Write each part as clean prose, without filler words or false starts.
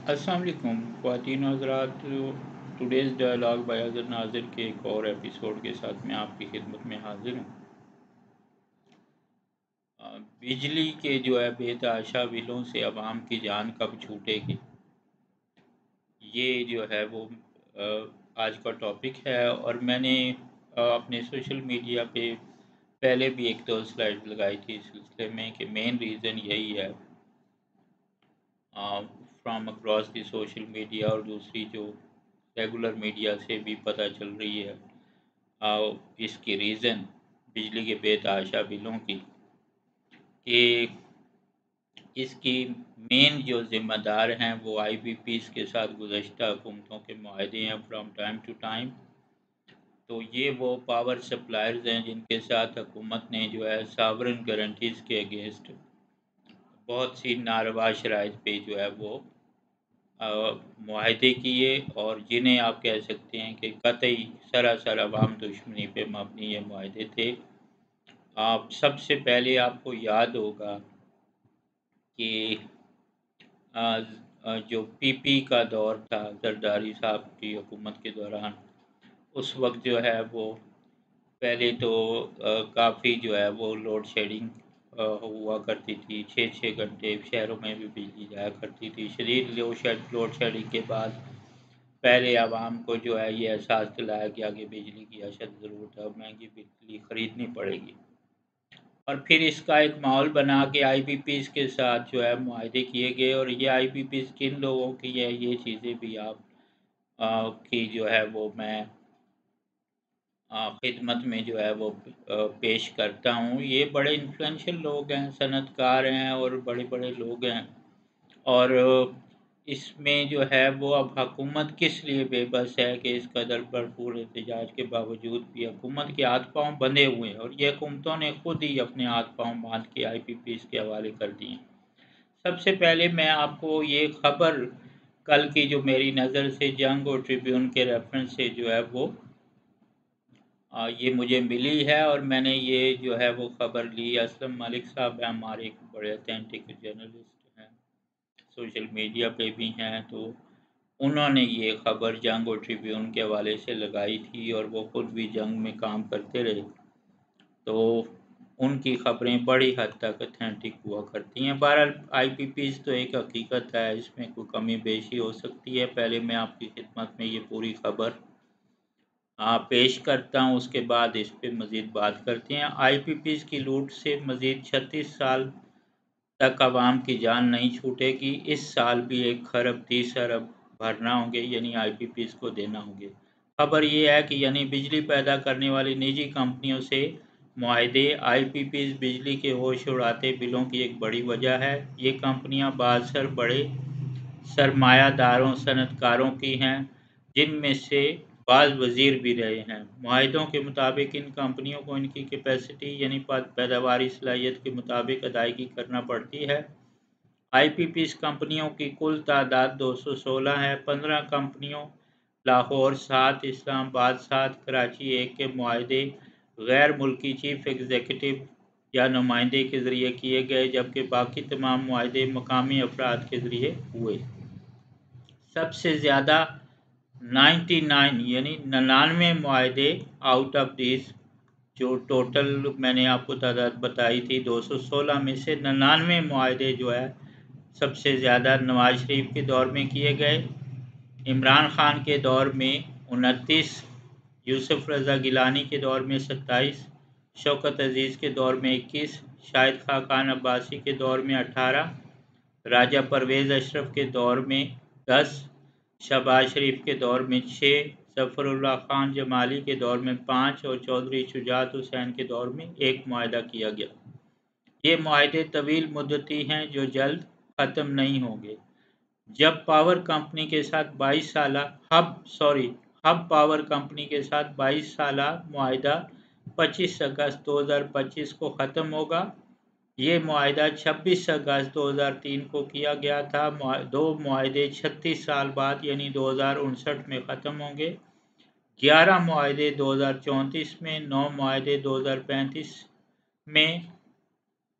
السلام علیکم خواتین و حضرات، ٹوڈیز ڈائلاگ بائی حضرت ناظر کے ایک اور ایپیسوڈ کے ساتھ میں آپ کی خدمت میں حاضر ہوں۔ بجلی کے جو ہے بے تحاشا بلوں سے عوام کی جان کب چھوٹے گی، یہ جو ہے وہ آج کا ٹاپک ہے۔ اور میں نے اپنے سوشل میڈیا پہ پہلے بھی ایک دو سلائڈ لگائی تھی اس سلسلے میں کہ مین ریزن یہی ہے from across the social media, اور دوسری جو ریگولر میڈیا سے بھی پتہ چل رہی ہے اس کی ریزن بجلی کے بے تحاشا بلوں کی، کہ اس کی مین جو ذمہ دار ہیں وہ آئی بی پیز کے ساتھ گزشتہ حکومتوں کے معاہدے ہیں فرام ٹائم ٹو ٹائم۔ تو یہ وہ پاور سپلائرز ہیں جن کے ساتھ حکومت نے جو ہے ساورن گارنٹیز کے اگینسٹ بہت سی ناروا شرائط پہ جو ہے وہ معاہدے کیے، اور جنہیں آپ کہہ سکتے ہیں کہ قطعی سراسر عوام دشمنی پہ مبنی یہ معاہدے تھے۔ آپ سب سے پہلے آپ کو یاد ہوگا کہ جو پی پی کا دور تھا زرداری صاحب کی حکومت کے دوران، اس وقت جو ہے وہ پہلے تو کافی جو ہے وہ لوڈ شیڈنگ ہوا کرتی تھی، 6 گھنٹے شہروں میں بھی بجلی جایا کرتی تھی۔ شدید لوڈ شیڈنگ کے بعد پہلے عوام کو جو ہے یہ احساس دلایا گیا کہ بجلی کی اشد ضرورت ہے اور مہنگی بجلی خریدنی پڑے گی، اور پھر اس کا ایک ماحول بنا کے آئی بی پیز کے ساتھ جو ہے معاہدے کیے گئے، اور یہ آئی بی پیز کن لوگوں کی ہے یہ چیزیں بھی آپ کی جو ہے وہ میں خدمت میں جو ہے وہ پیش کرتا ہوں۔ یہ بڑے انفلوئنشل لوگ ہیں، صنعت کار ہیں اور بڑے بڑے لوگ ہیں، اور اس میں جو ہے وہ اب حکومت کس لیے بے بس ہے کہ اس قدر بھرپور احتجاج کے باوجود بھی حکومت کے ہاتھ پاؤں بندھے ہوئے ہیں، اور یہ حکومتوں نے خود ہی اپنے ہاتھ پاؤں باندھ کے آئی پی پیز کے حوالے کر دیے ہیں۔ سب سے پہلے میں آپ کو یہ خبر کل کی جو میری نظر سے جنگ اور ٹریبیون کے ریفرنس سے جو ہے وہ یہ مجھے ملی ہے، اور میں نے یہ جو ہے وہ خبر لی۔ اسلم ملک صاحب ہیں ہمارے ایک بڑے اتھینٹک جرنلسٹ ہیں، سوشل میڈیا پہ بھی ہیں، تو انہوں نے یہ خبر جنگ اور ٹریبیون کے حوالے سے لگائی تھی، اور وہ خود بھی جنگ میں کام کرتے رہے، تو ان کی خبریں بڑی حد تک اتھینٹک ہوا کرتی ہیں۔ بہرحال آئی پی پیز تو ایک حقیقت ہے، اس میں کوئی کمی بیشی ہو سکتی ہے۔ پہلے میں آپ کی خدمت میں یہ پوری خبر پیش کرتا ہوں، اس کے بعد اس پہ مزید بات کرتے ہیں۔ آئی پی پیز کی لوٹ سے مزید 36 سال تک عوام کی جان نہیں چھوٹے گی۔ اس سال بھی 1.30 ارب بھرنا ہوں گے، یعنی آئی پی پیز کو دینا ہوں گے۔ خبر یہ ہے کہ یعنی بجلی پیدا کرنے والی نجی کمپنیوں سے معاہدے آئی پی پیز بجلی کے ہوش اڑاتے بلوں کی ایک بڑی وجہ ہے۔ یہ کمپنیاں بعض بڑے سرمایہ داروں صنعت کاروں کی ہیں، جن میں سے بعض وزیر بھی رہے ہیں۔ معاہدوں کے مطابق ان کمپنیوں کو ان کی کیپیسٹی یعنی پیداواری صلاحیت کے مطابق ادائیگی کرنا پڑتی ہے۔ آئی پی پیز کمپنیوں کی کل تعداد 216 ہے۔ 15 کمپنیوں لاہور 7، اسلام آباد 7، کراچی 1 کے معاہدے غیر ملکی چیف ایگزیکٹو یا نمائندے کے ذریعے کیے گئے، جبکہ باقی تمام معاہدے مقامی افراد کے ذریعے ہوئے۔ سب سے زیادہ 99 یعنی 99 معاہدے آؤٹ آف دیز، جو ٹوٹل میں نے آپ کو تعداد بتائی تھی 216 میں سے 99 معاہدے جو ہے سب سے زیادہ نواز شریف کے دور میں کیے گئے، عمران خان کے دور میں 29، یوسف رضا گیلانی کے دور میں 27، شوکت عزیز کے دور میں 21، شاہد خاقان عباسی کے دور میں 18، راجہ پرویز اشرف کے دور میں 10، شہباز شریف کے دور میں 6، ظفر اللہ خان جمالی کے دور میں 5، اور چودھری شجاعت حسین کے دور میں 1 معاہدہ کیا گیا۔ یہ معاہدے طویل مدتی ہیں جو جلد ختم نہیں ہوں گے۔ جب پاور کمپنی کے ساتھ 22 سالہ ہب پاور کمپنی کے ساتھ 22 سالہ معاہدہ 25 اگست 2025 کو ختم ہوگا۔ یہ معاہدہ 26 اگست 2003 کو کیا گیا تھا۔ 2 معاہدے 36 سال بعد یعنی 2059 میں ختم ہوں گے۔ 11 معاہدے 2034 میں، 9 معاہدے 2035 میں،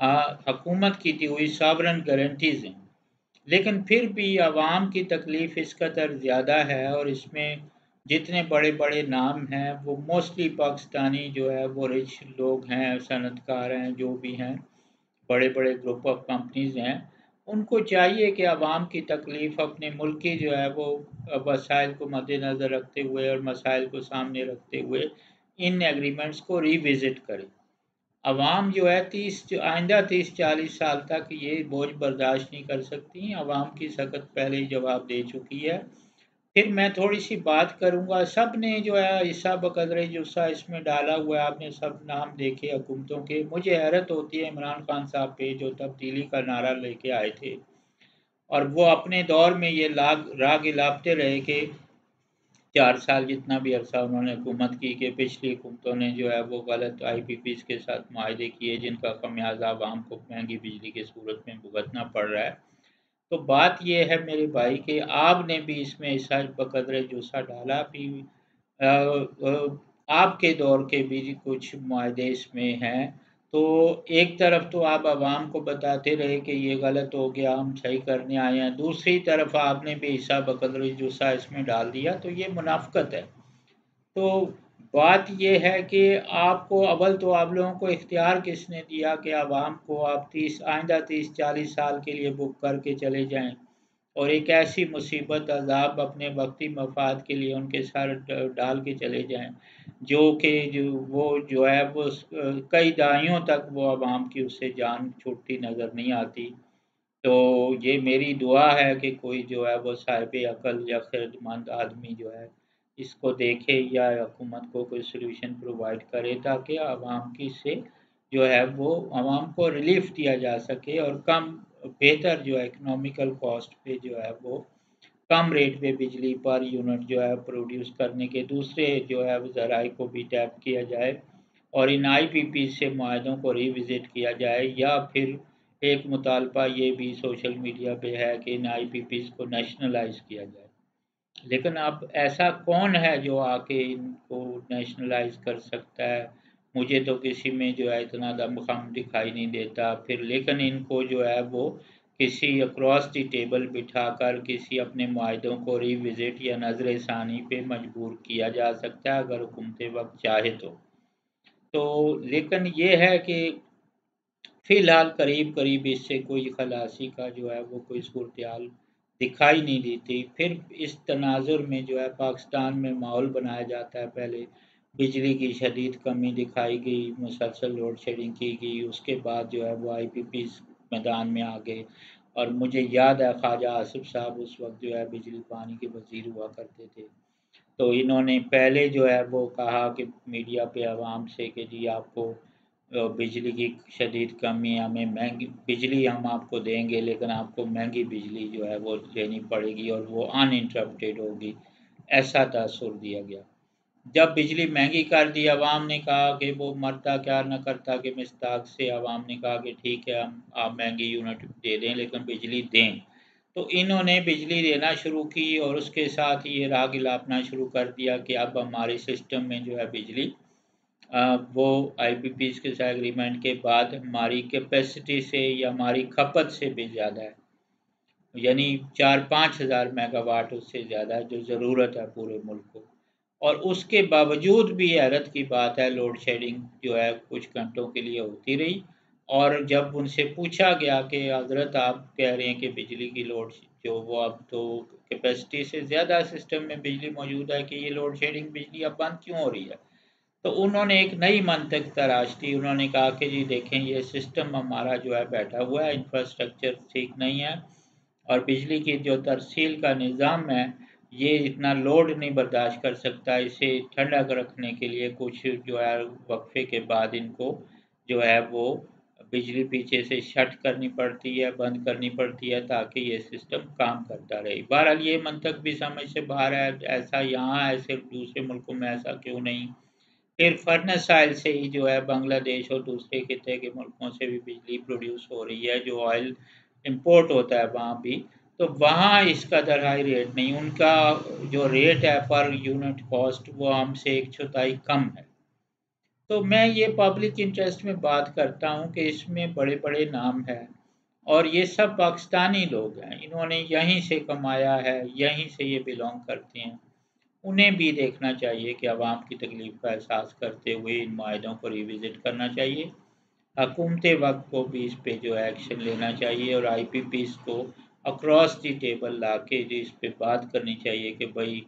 حکومت کی دی ہوئی ساورن گارنٹیز ہیں، لیکن پھر بھی عوام کی تکلیف اس قدر زیادہ ہے، اور اس میں جتنے بڑے بڑے نام ہیں وہ موسٹلی پاکستانی جو ہے وہ رچ لوگ ہیں، صنعت کار ہیں، جو بھی ہیں، بڑے بڑے گروپ آف کمپنیز ہیں۔ ان کو چاہیے کہ عوام کی تکلیف اپنے ملک کی جو ہے وہ وسائل کو مد نظر رکھتے ہوئے اور مسائل کو سامنے رکھتے ہوئے ان ایگریمنٹس کو ری وزٹ کرے۔ عوام جو ہے آئندہ 30-40 سال تک یہ بوجھ برداشت نہیں کر سکتی، عوام کی سخت پہلے ہی جواب دے چکی ہے۔ پھر میں تھوڑی سی بات کروں گا، سب نے جو ہے حصہ بقدر جسہ اس میں ڈالا ہوا ہے، آپ نے سب نام دیکھے حکومتوں کے۔ مجھے حیرت ہوتی ہے عمران خان صاحب پہ، جو تبدیلی کا نعرہ لے کے آئے تھے، اور وہ اپنے دور میں یہ راگ الاپتے رہے کہ 4 سال جتنا بھی عرصہ انہوں نے حکومت کی، کہ پچھلی حکومتوں نے جو ہے وہ غلط آئی پی پیز کے ساتھ معاہدے کیے، جن کا خمیازہ عوام کو مہنگی بجلی کی صورت میں بھگتنا پڑ رہا ہے۔ تو بات یہ ہے میرے بھائی کہ آپ نے بھی اس میں حصہ بقدر جوسہ ڈالا بھی، آپ کے دور کے بھی کچھ معاہدے اس میں ہیں، تو ایک طرف تو آپ عوام کو بتاتے رہے کہ یہ غلط ہو گیا، ہم صحیح کرنے آئے ہیں، دوسری طرف آپ نے بھی حصہ بقدر جوسہ اس میں ڈال دیا، تو یہ منافقت ہے۔ تو بات یہ ہے کہ آپ کو تو آپ لوگوں کو اختیار کس نے دیا کہ عوام کو آپ آئندہ 30-40 سال کے لیے بک کر کے چلے جائیں، اور ایک ایسی مصیبت عذاب اپنے وقتی مفاد کے لیے ان کے سر ڈال کے چلے جائیں، وہ جو ہے وہ کئی دہائیوں تک وہ عوام کی اس سے جان چھوٹتی نظر نہیں آتی۔ تو یہ میری دعا ہے کہ کوئی جو ہے وہ صاحب عقل یا خرد مند آدمی جو ہے اس کو دیکھے، یا حکومت کو کوئی سلوشن پرووائڈ کرے، تاکہ عوام کی سے جو ہے وہ عوام کو ریلیف دیا جا سکے، اور بہتر جو ہے اکنامیکل کاسٹ پہ جو ہے وہ کم ریٹ پہ بجلی پر یونٹ جو ہے پروڈیوس کرنے کے دوسرے جو ہے ذرائع کو بھی ٹیپ کیا جائے، اور ان آئی پی پی سے معاہدوں کو ری وزٹ کیا جائے، یا پھر ایک مطالبہ یہ بھی سوشل میڈیا پہ ہے کہ ان آئی پی پیز کو نیشنلائز کیا جائے۔ لیکن اب ایسا کون ہے جو آ کے ان کو نیشنلائز کر سکتا ہے؟ مجھے تو کسی میں جو ہے اتنا دم خم دکھائی نہیں دیتا۔ پھر لیکن ان کو جو ہے وہ کسی اکراس دی ٹیبل بٹھا کر کسی اپنے معاہدوں کو ری وزٹ یا نظر ثانی پہ مجبور کیا جا سکتا ہے، اگر حکومت وقت چاہے تو لیکن یہ ہے کہ فی الحال قریب اس سے کوئی خلاصی کا جو ہے وہ کوئی صورتحال دکھائی نہیں دیتی۔ پھر اس تناظر میں جو ہے پاکستان میں ماحول بنایا جاتا ہے، پہلے بجلی کی شدید کمی دکھائی گئی، مسلسل لوڈ شیڈنگ کی گئی، اس کے بعد جو ہے وہ آئی پی پیز میدان میں آ گئے، اور مجھے یاد ہے خواجہ آصف صاحب اس وقت جو ہے بجلی پانی کے وزیر ہوا کرتے تھے، تو انہوں نے پہلے جو ہے وہ کہا کہ میڈیا پہ عوام سے کہ جی آپ کو بجلی کی شدید کمی، ہمیں مہنگی بجلی ہم آپ کو دیں گے، لیکن آپ کو مہنگی بجلی جو ہے وہ لینی پڑے گی، اور وہ ان انٹرپٹیڈ ہوگی، ایسا تاثر دیا گیا۔ جب بجلی مہنگی کر دی، عوام نے کہا کہ وہ مرتا کیا نہ کرتا کہ مستاق سے عوام نے کہا کہ ٹھیک ہے ہم آپ مہنگی یونٹ دے دیں لیکن بجلی دیں، تو انہوں نے بجلی دینا شروع کی، اور اس کے ساتھ یہ راگ الاپنا شروع کر دیا کہ اب ہمارے سسٹم میں جو ہے بجلی وہ آئی پی پیز کے ساتھ ایگریمنٹ کے بعد ہماری کیپیسٹی سے یا ہماری کھپت سے بھی زیادہ ہے، یعنی 4-5 ہزار میگا واٹ اس سے زیادہ ہے جو ضرورت ہے پورے ملک کو، اور اس کے باوجود بھی حیرت کی بات ہے لوڈ شیڈنگ جو ہے کچھ گھنٹوں کے لیے ہوتی رہی، اور جب ان سے پوچھا گیا کہ حضرت آپ کہہ رہے ہیں کہ بجلی کی لوڈ جو وہ اب تو کیپیسٹی سے زیادہ سسٹم میں بجلی موجود ہے، کہ یہ لوڈ شیڈنگ بجلی اب بند کیوں ہو رہی ہے؟ تو انہوں نے ایک نئی منطق تراش دی، انہوں نے کہا کہ جی دیکھیں یہ سسٹم ہمارا جو ہے بیٹھا ہوا ہے، انفراسٹرکچر ٹھیک نہیں ہے، اور بجلی کی جو ترسیل کا نظام ہے یہ اتنا لوڈ نہیں برداشت کر سکتا، اسے ٹھنڈا رکھنے کے لیے کچھ جو ہے وقفے کے بعد ان کو جو ہے وہ بجلی پیچھے سے شٹ کرنی پڑتی ہے، بند کرنی پڑتی ہے، تاکہ یہ سسٹم کام کرتا رہے۔ بہرحال یہ منطق بھی سمجھ سے باہر ہے، ایسا یہاں ہے صرف دوسرے ملکوں میں ایسا کیوں نہیں؟ پھر فرنس آئل سے ہی جو ہے بنگلہ دیش اور دوسرے خطے کے ملکوں سے بھی بجلی پروڈیوس ہو رہی ہے، جو آئل امپورٹ ہوتا ہے وہاں بھی، تو وہاں اس قدر ہائی ریٹ نہیں، ان کا جو ریٹ ہے پر یونٹ کاسٹ وہ ہم سے 1/4 کم ہے، تو میں یہ پبلک انٹرسٹ میں بات کرتا ہوں کہ اس میں بڑے بڑے نام ہیں، اور یہ سب پاکستانی لوگ ہیں، انہوں نے یہیں سے کمایا ہے، یہیں سے یہ بلونگ کرتے ہیں۔ انہیں بھی دیکھنا چاہیے کہ عوام کی تکلیف کا احساس کرتے ہوئے ان معاہدوں کو ریوزٹ کرنا چاہیے۔ حکومت وقت کو بھی اس پہ جو ایکشن لینا چاہیے، اور آئی پی پیز کو اکراس دی ٹیبل لا کے جو اس پہ بات کرنی چاہیے کہ بھائی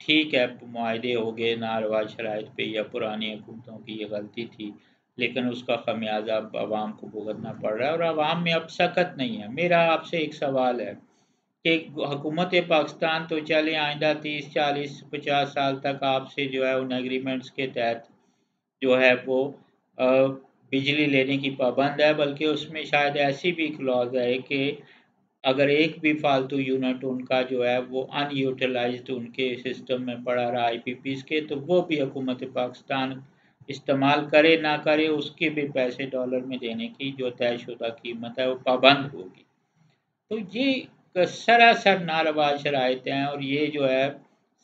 ٹھیک ہے، معاہدے ہو گئے ناروا شرائط پہ، یا پرانی حکومتوں کی یہ غلطی تھی، لیکن اس کا خمیازہ اب عوام کو بھگتنا پڑ رہا ہے، اور عوام میں اب سخت نہیں ہے۔ میرا آپ سے ایک سوال ہے کہ حکومت پاکستان تو چلے آئندہ 30 40 50 سال تک آپ سے جو ہے ان ایگریمنٹس کے تحت جو ہے وہ بجلی لینے کی پابند ہے، بلکہ اس میں شاید ایسی بھی کلوز ہے کہ اگر ایک بھی فالتو یونٹ ان کا جو ہے وہ ان یوٹیلائزڈ ان کے سسٹم میں پڑا رہا آئی پی پیز کے، تو وہ بھی حکومت پاکستان استعمال کرے نہ کرے، اس کے بھی پیسے ڈالر میں دینے کی جو طے شدہ قیمت ہے وہ پابند ہوگی۔ تو یہ سراسر ناروا شرائط ہیں، اور یہ جو ہے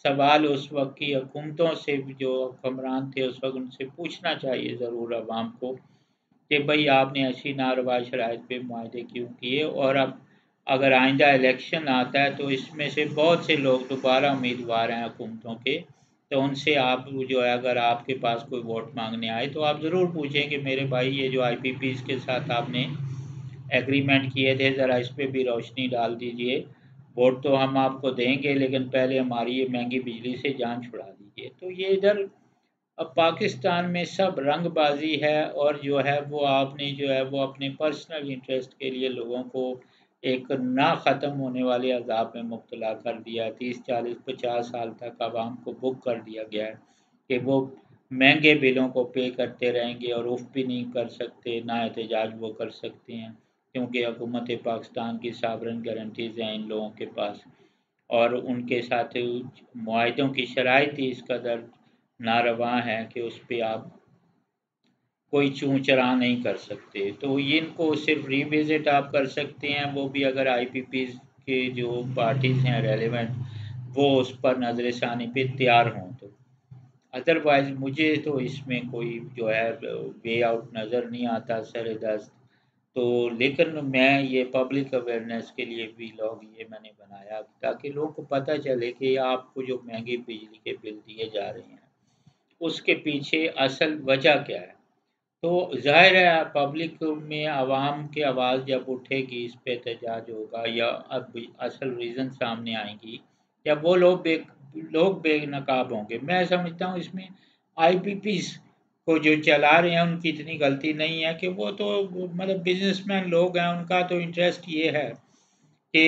سوال اس وقت کی حکومتوں سے جو حکمران تھے اس وقت ان سے پوچھنا چاہیے ضرور عوام کو کہ بھئی آپ نے ایسی ناروا شرائط پہ معاہدے کیوں کیے، اور اب اگر آئندہ الیکشن آتا ہے تو اس میں سے بہت سے لوگ دوبارہ امیدوار ہیں حکومتوں کے، تو ان سے آپ جو ہے اگر آپ کے پاس کوئی ووٹ مانگنے آئے تو آپ ضرور پوچھیں کہ میرے بھائی یہ جو آئی پی پیز کے ساتھ آپ نے ایگریمنٹ کیے تھے ذرا اس پہ بھی روشنی ڈال دیجئے، ووٹ تو ہم آپ کو دیں گے لیکن پہلے ہماری یہ مہنگی بجلی سے جان چھڑا دیجئے۔ تو یہ ادھر اب پاکستان میں سب رنگ بازی ہے، اور جو ہے وہ آپ نے جو ہے وہ اپنے پرسنل انٹرسٹ کے لیے لوگوں کو ایک نہ ختم ہونے والے عذاب میں مبتلا کر دیا۔ 30 40 50 سال تک عوام کو بک کر دیا گیا ہے کہ وہ مہنگے بلوں کو پے کرتے رہیں گے، اور اف بھی نہیں کر سکتے، نہ احتجاج وہ کر سکتے ہیں کیونکہ حکومت پاکستان کی ساورن گارنٹیز ہیں ان لوگوں کے پاس، اور ان کے ساتھ معاہدوں کی شرائط ہی اس قدر ناروا ہے کہ اس پہ آپ کوئی چوں چرا نہیں کر سکتے۔ تو ان کو صرف ریوزٹ آپ کر سکتے ہیں، وہ بھی اگر آئی پی پیز کے جو پارٹیز ہیں ریلیونٹ وہ اس پر نظر ثانی پہ تیار ہوں، تو ادروائز مجھے تو اس میں کوئی جو ہے وے آؤٹ نظر نہیں آتا سر دست۔ تو لیکن میں یہ پبلک اویئرنیس کے لیے بھی لوگ یہ میں نے بنایا تاکہ لوگوں کو پتہ چلے کہ آپ کو جو مہنگی بجلی کے بل دیے جا رہے ہیں اس کے پیچھے اصل وجہ کیا ہے۔ تو ظاہر ہے پبلک میں عوام کی آواز جب اٹھے گی اس پہ احتجاج ہوگا، یا اب اصل ریزن سامنے آئیں گی، یا وہ لوگ بے نقاب ہوں گے۔ میں سمجھتا ہوں اس میں آئی پی پیز کو جو چلا رہے ہیں ان کی اتنی غلطی نہیں ہے کہ وہ تو مطلب بزنس مین لوگ ہیں، ان کا تو انٹرسٹ یہ ہے کہ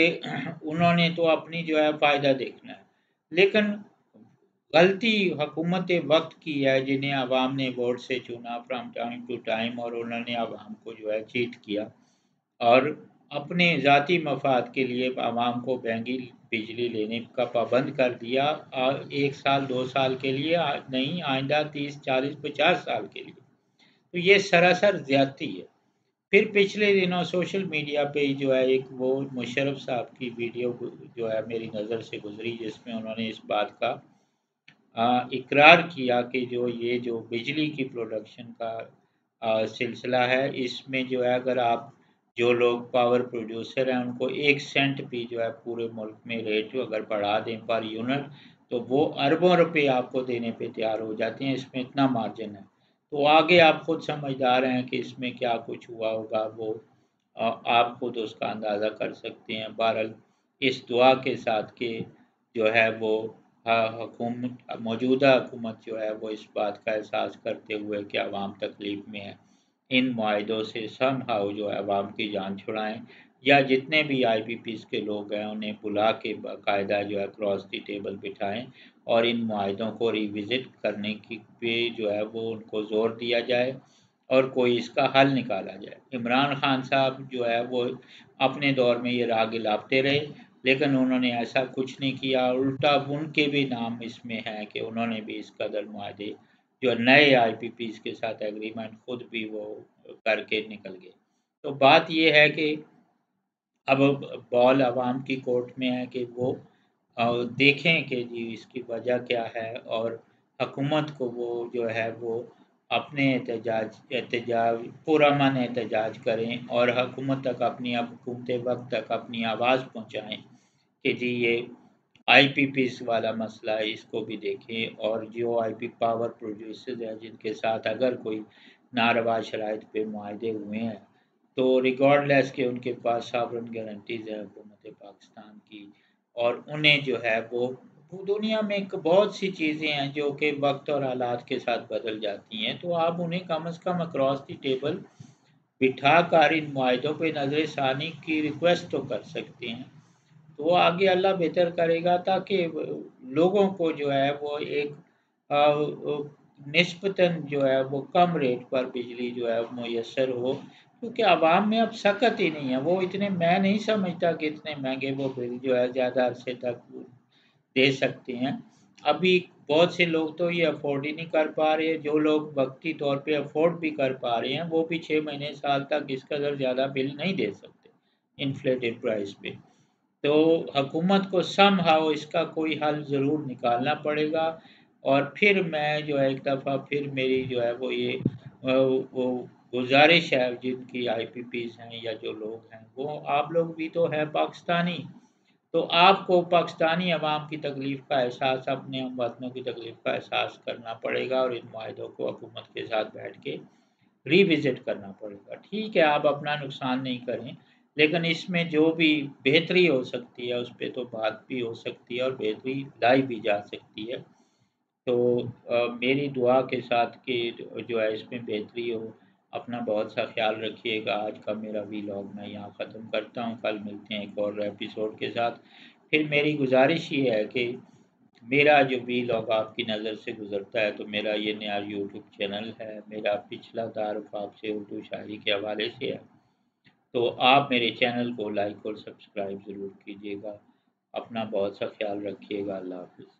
انہوں نے تو اپنی جو ہے فائدہ دیکھنا ہے، لیکن غلطی حکومت وقت کی ہے جنہیں عوام نے ووٹ سے چنا فرام ٹائم ٹو ٹائم، اور انہوں نے عوام کو جو ہے چیٹ کیا، اور اپنے ذاتی مفاد کے لیے عوام کو مہنگی بجلی لینے کا پابند کر دیا، 1 سال 2 سال کے لیے نہیں، آئندہ 30 40 50 سال کے لیے۔ تو یہ سراسر زیادتی ہے۔ پھر پچھلے دنوں سوشل میڈیا پہ جو ہے ایک وہ مشرف صاحب کی ویڈیو جو ہے میری نظر سے گزری، جس میں انہوں نے اس بات کا اقرار کیا کہ جو بجلی کی پروڈکشن کا سلسلہ ہے، اس میں جو ہے اگر آپ جو لوگ پاور پروڈیوسر ہیں ان کو 1 سینٹ بھی جو ہے پورے ملک میں ریٹ اگر بڑھا دیں پر یونٹ، تو وہ اربوں روپے آپ کو دینے پہ تیار ہو جاتے ہیں، اس میں اتنا مارجن ہے۔ تو آگے آپ خود سمجھدار ہیں کہ اس میں کیا کچھ ہوا ہوگا، وہ آپ خود اس کا اندازہ کر سکتے ہیں۔ بہرحال اس دعا کے ساتھ کہ جو ہے وہ موجودہ حکومت جو ہے وہ اس بات کا احساس کرتے ہوئے کہ عوام تکلیف میں ہے، ان معاہدوں سے سم ہاؤ جو ہے عوام کی جان چھڑائیں، یا جتنے بھی آئی پی پیز کے لوگ ہیں انہیں بلا کے باقاعدہ جو ہے کراس دی ٹیبل بٹھائیں، اور ان معاہدوں کو ریوزٹ کرنے کی پہ جو ہے وہ ان کو زور دیا جائے، اور کوئی اس کا حل نکالا جائے۔ عمران خان صاحب جو ہے وہ اپنے دور میں یہ راگ لاپتے رہے، لیکن انہوں نے ایسا کچھ نہیں کیا، الٹا ان کے بھی نام اس میں ہے کہ انہوں نے بھی اس قدر معاہدے جو نئے آئی پی پیز کے ساتھ ایگریمنٹ خود بھی وہ کر کے نکل گئے۔ تو بات یہ ہے کہ اب بال عوام کی کورٹ میں ہے کہ وہ دیکھیں کہ جی اس کی وجہ کیا ہے، اور حکومت کو وہ جو ہے وہ اپنے احتجاج پرامن احتجاج کریں اور حکومت تک حکومت وقت تک اپنی آواز پہنچائیں کہ جی یہ آئی پی پیز والا مسئلہ ہے، اس کو بھی دیکھیں، اور جو آئی پی پاور پروڈیوسر ہیں جن کے ساتھ اگر کوئی ناروا شرائط پہ معاہدے ہوئے ہیں تو ریکارڈ لیس کہ ان کے پاس ساورن گارنٹیز ہے حکومت پاکستان کی، اور انہیں جو ہے وہ دنیا میں بہت سی چیزیں ہیں جو کہ وقت اور حالات کے ساتھ بدل جاتی ہیں، تو آپ انہیں کم از کم اکراس دی ٹیبل بٹھا کر ان معاہدوں پہ نظر ثانی کی ریکویسٹ تو کر سکتے ہیں، تو وہ آگے اللہ بہتر کرے گا تاکہ لوگوں کو جو ہے وہ ایک نسبتاً جو ہے وہ کم ریٹ پر بجلی جو ہے میسر ہو، کیونکہ عوام میں اب سخت ہی نہیں ہے، وہ اتنے میں نہیں سمجھتا کہ اتنے مہنگے وہ بل جو ہے زیادہ عرصے تک دے سکتے ہیں، ابھی بہت سے لوگ تو یہ افورڈ ہی نہیں کر پا رہے، جو لوگ وقتی طور پہ افورڈ بھی کر پا رہے ہیں وہ بھی 6 مہینے سال تک اس قدر زیادہ بل نہیں دے سکتے انفلیٹڈ پرائس پہ، تو حکومت کو سم ہاؤ اس کا کوئی حل ضرور نکالنا پڑے گا، اور پھر میں جو ہے ایک دفعہ پھر میری جو ہے وہ یہ وہ گزارش ہے جن کی آئی پی پیز ہیں یا جو لوگ ہیں وہ آپ لوگ بھی تو ہیں پاکستانی، تو آپ کو پاکستانی عوام کی تکلیف کا احساس اپنے ہم وطنوں کی تکلیف کا احساس کرنا پڑے گا، اور ان معاہدوں کو حکومت کے ساتھ بیٹھ کے ری وزٹ کرنا پڑے گا، ٹھیک ہے آپ اپنا نقصان نہیں کریں لیکن اس میں جو بھی بہتری ہو سکتی ہے اس پہ تو بات بھی ہو سکتی ہے اور بہتری لائی بھی جا سکتی ہے، تو میری دعا کے ساتھ کہ جو ہے اس میں بہتری ہو، اپنا بہت سا خیال رکھیے گا، آج کا میرا ویلاگ میں یہاں ختم کرتا ہوں، کل ملتے ہیں ایک اور ایپیسوڈ کے ساتھ، پھر میری گزارش یہ ہے کہ میرا جو ویلاگ آپ کی نظر سے گزرتا ہے تو میرا یہ نیا یوٹیوب چینل ہے، میرا پچھلا تعارف آپ سے اردو شاعری کے حوالے سے ہے، تو آپ میرے چینل کو لائک اور سبسکرائب ضرور کیجیے گا، اپنا بہت سا خیال رکھیے گا، اللہ حافظ۔